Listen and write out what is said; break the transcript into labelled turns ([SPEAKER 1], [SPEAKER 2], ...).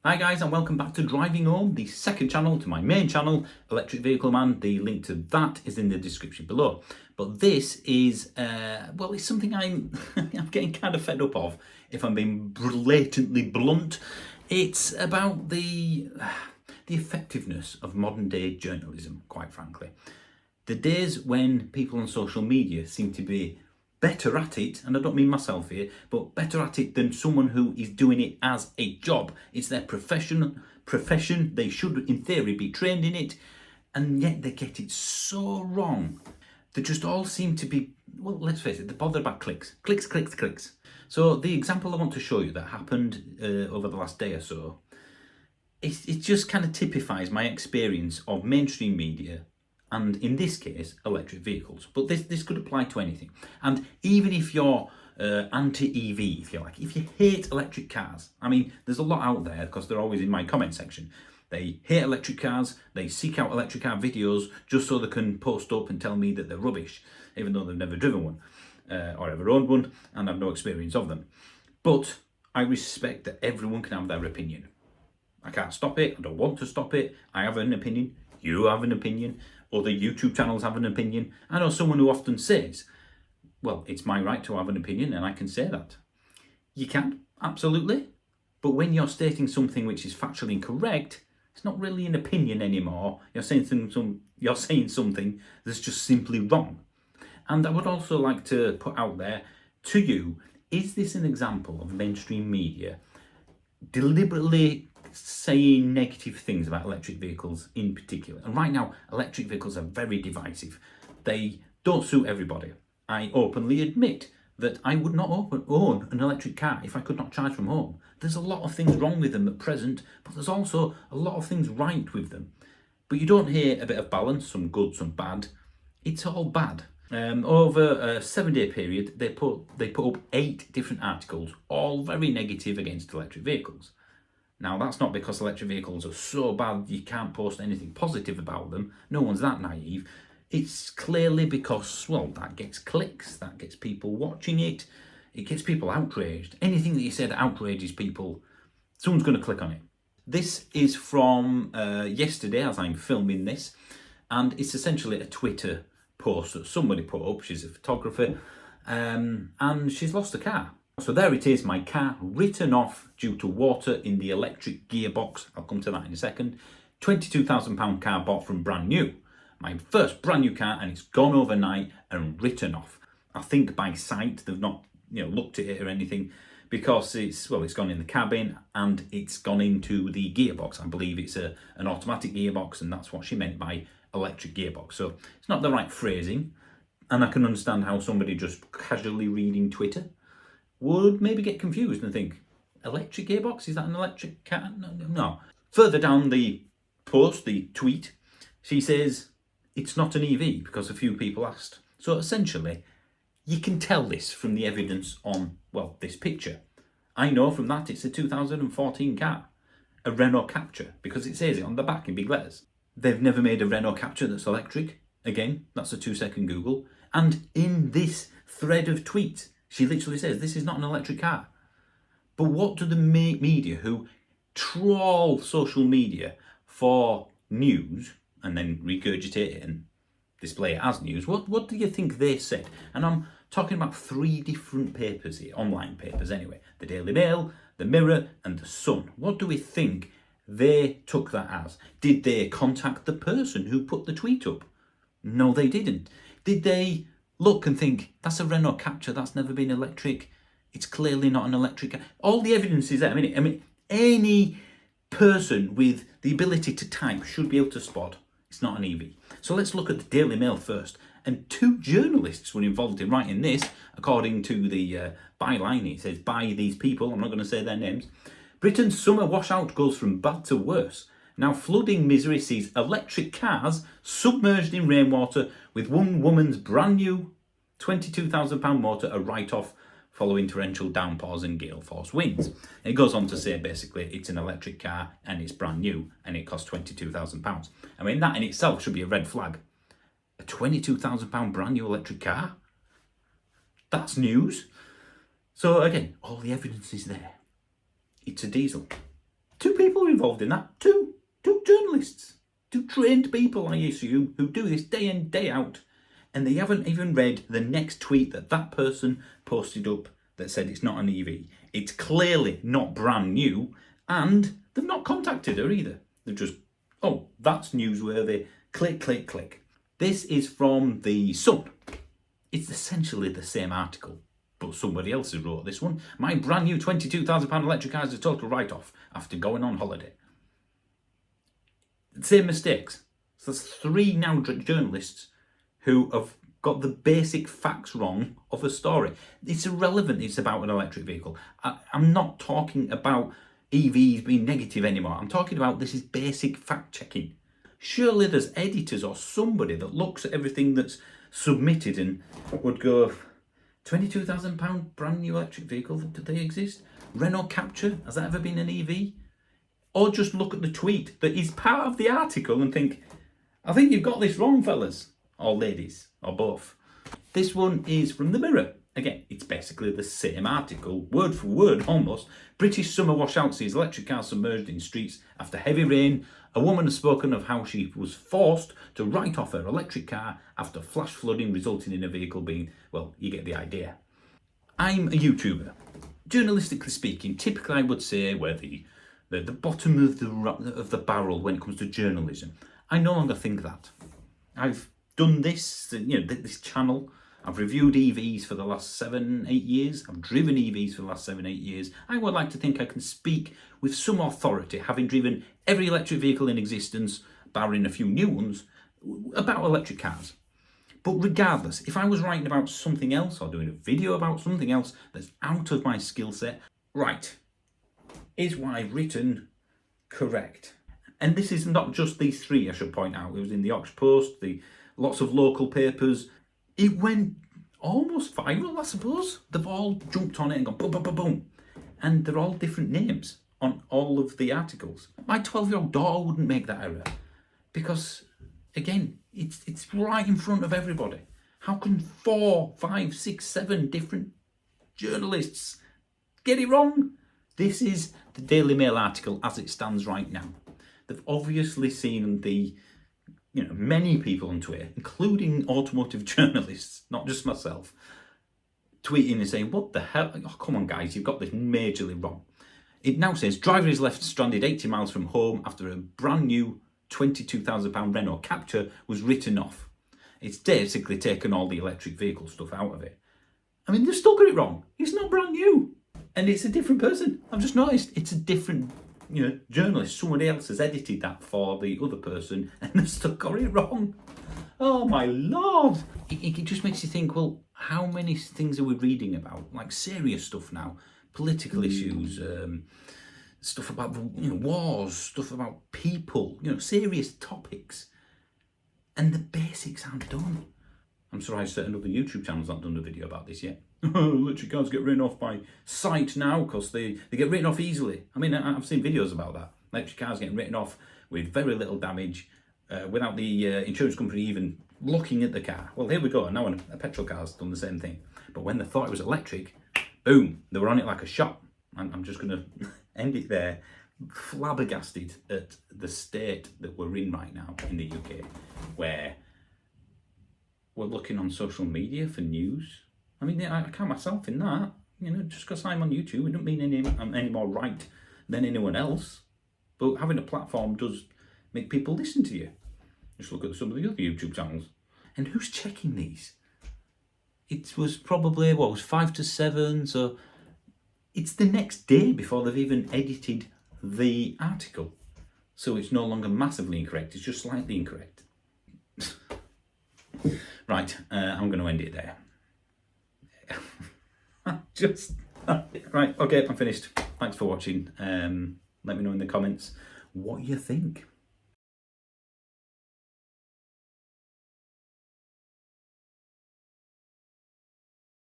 [SPEAKER 1] Hi guys, and welcome back to Driving Home, the second channel to my main channel, Electric Vehicle Man. The link to that is in the description below. But this is, it's something I'm getting kind of fed up of, if I'm being blatantly blunt. It's about the effectiveness of modern day journalism, quite frankly. The days when people on social media seem to be better at it, and I don't mean myself here, but better at it than someone who is doing it as a job. It's their profession. They should, in theory, be trained in it, and yet they get it so wrong. They just all seem to be, well, let's face it, they're bothered about clicks. Clicks. So the example I want to show you that happened over the last day or so, it just kind of typifies my experience of mainstream media, and in this case, electric vehicles. But this could apply to anything. And even if you're anti-EV, if you like, if you hate electric cars, I mean, there's a lot out there because they're always in my comment section. They hate electric cars, they seek out electric car videos just so they can post up and tell me that they're rubbish, even though they've never driven one or ever owned one and have no experience of them. But I respect that everyone can have their opinion. I can't stop it, I don't want to stop it. I have an opinion, you have an opinion, other YouTube channels have an opinion. I know someone who often says, well, it's my right to have an opinion and I can say that. You can, absolutely. But when you're stating something which is factually incorrect, it's not really an opinion anymore. You're saying something that's just simply wrong. And I would also like to put out there to you, is this an example of mainstream media deliberately saying negative things about electric vehicles in particular? And right now, electric vehicles are very divisive. They don't suit everybody. I openly admit that I would not own an electric car if I could not charge from home. There's a lot of things wrong with them at present, but there's also a lot of things right with them. But you don't hear a bit of balance, some good, some bad. It's all bad. Over a 7-day period, they put up 8 different articles, all very negative against electric vehicles. Now, that's not because electric vehicles are so bad you can't post anything positive about them. No one's that naive. It's clearly because, well, that gets clicks, that gets people watching it, it gets people outraged. Anything that you say that outrages people, someone's going to click on it. This is from yesterday as I'm filming this, and it's essentially a Twitter post that somebody put up. She's a photographer, and she's lost a car. So there it is, my car written off due to water in the electric gearbox. I'll come to that in a second. £22,000 car bought from brand new. My first brand new car, and it's gone overnight and written off. I think by sight, they've not looked at it or anything, because it's gone in the cabin and it's gone into the gearbox. I believe it's an automatic gearbox, and that's what she meant by electric gearbox. So it's not the right phrasing, and I can understand how somebody just casually reading Twitter would maybe get confused and think, electric gearbox? Is that an electric car? No. Further down the post, the tweet, she says, it's not an EV because a few people asked. So essentially, you can tell this from the evidence on, well, this picture. I know from that it's a 2014 car, a Renault Captur, because it says it on the back in big letters. They've never made a Renault Captur that's electric. Again, that's a 2-second Google. And in this thread of tweets, she literally says, this is not an electric car. But what do the media who trawl social media for news and then regurgitate it and display it as news, what do you think they said? And I'm talking about 3 different papers here, online papers anyway. The Daily Mail, the Mirror and the Sun. What do we think they took that as? Did they contact the person who put the tweet up? No, they didn't. Did they look and think, that's a Renault Captur, that's never been electric, it's clearly not an electric car? All the evidence is there. I mean, any person with the ability to type should be able to spot it's not an EV. So let's look at the Daily Mail first. And 2 journalists were involved in writing this, according to the byline. It says, by these people, I'm not going to say their names. Britain's summer washout goes from bad to worse. Now flooding misery sees electric cars submerged in rainwater, with one woman's brand new £22,000 motor a write-off following torrential downpours and gale force winds. It goes on to say basically it's an electric car and it's brand new and it costs £22,000. I mean, that in itself should be a red flag. A £22,000 brand new electric car? That's news. So again, all the evidence is there. It's a diesel. Two people are involved in that. Two journalists. Two trained people, I assume, who do this day in, day out. And they haven't even read the next tweet that person posted up that said it's not an EV. It's clearly not brand new. And they've not contacted her either. They've just, oh, that's newsworthy. Click, click, click. This is from The Sun. It's essentially the same article, but somebody else has wrote this one. My brand new £22,000 electric car is a total write-off after going on holiday. Same mistakes. So there's three now journalists who have got the basic facts wrong of a story. It's irrelevant. It's about an electric vehicle. I'm not talking about EVs being negative anymore. I'm talking about this is basic fact checking. Surely there's editors or somebody that looks at everything that's submitted and would go, £22,000 brand new electric vehicle, do they exist? Renault Capture, has that ever been an EV? Or just look at the tweet that is part of the article and think, I think you've got this wrong, fellas, or ladies, or both. This one is from The Mirror. Again, it's basically the same article, word for word almost. British summer washout sees electric cars submerged in streets after heavy rain. A woman has spoken of how she was forced to write off her electric car after flash flooding resulting in a vehicle being, well, you get the idea. I'm a YouTuber. Journalistically speaking, typically I would say we're the bottom of the barrel when it comes to journalism. I no longer think that. I've done this, this channel. I've reviewed EVs for the last 7-8 years. I've driven EVs for the last 7-8 years. I would like to think I can speak with some authority, having driven every electric vehicle in existence, barring a few new ones, about electric cars. But regardless, if I was writing about something else or doing a video about something else that's out of my skill set, right, is what I've written correct? And this is not just these three, I should point out. It was in the Ox Post, lots of local papers. It went almost viral, I suppose. They've all jumped on it and gone boom, boom, boom, boom. And they're all different names on all of the articles. My 12-year-old daughter wouldn't make that error because, again, it's right in front of everybody. How can 4, 5, 6, 7 different journalists get it wrong? This is the Daily Mail article as it stands right now. They've obviously seen many people on Twitter, including automotive journalists, not just myself, tweeting and saying, what the hell? Oh, come on, guys, you've got this majorly wrong. It now says, driver is left stranded 80 miles from home after a brand new £22,000 Renault Capture was written off. It's basically taken all the electric vehicle stuff out of it. I mean, they've still got it wrong. It's not brand new. And it's a different person. I've just noticed it's a different journalist. Somebody else has edited that for the other person and they've still got it wrong. Oh my Lord. It just makes you think, well, how many things are we reading about? Like serious stuff now, political issues, stuff about wars, stuff about people, serious topics. And the basics aren't done. I'm surprised certain other YouTube channels haven't done a video about this yet. Electric cars get written off by sight now because they get written off easily. I mean, I've seen videos about that. Electric cars getting written off with very little damage without the insurance company even looking at the car. Well, here we go. Now a petrol car's done the same thing. But when they thought it was electric, boom, they were on it like a shot. And I'm just going to end it there. Flabbergasted at the state that we're in right now in the UK, where we're looking on social media for news. I mean, I count myself in that. Just because I'm on YouTube, it doesn't mean I'm any more right than anyone else. But having a platform does make people listen to you. Just look at some of the other YouTube channels. And who's checking these? It was probably, 5 to 7, so it's the next day before they've even edited the article. So it's no longer massively incorrect, it's just slightly incorrect. Right, I'm going to end it there. Right, okay, I'm finished. Thanks for watching. Let me know in the comments what you think.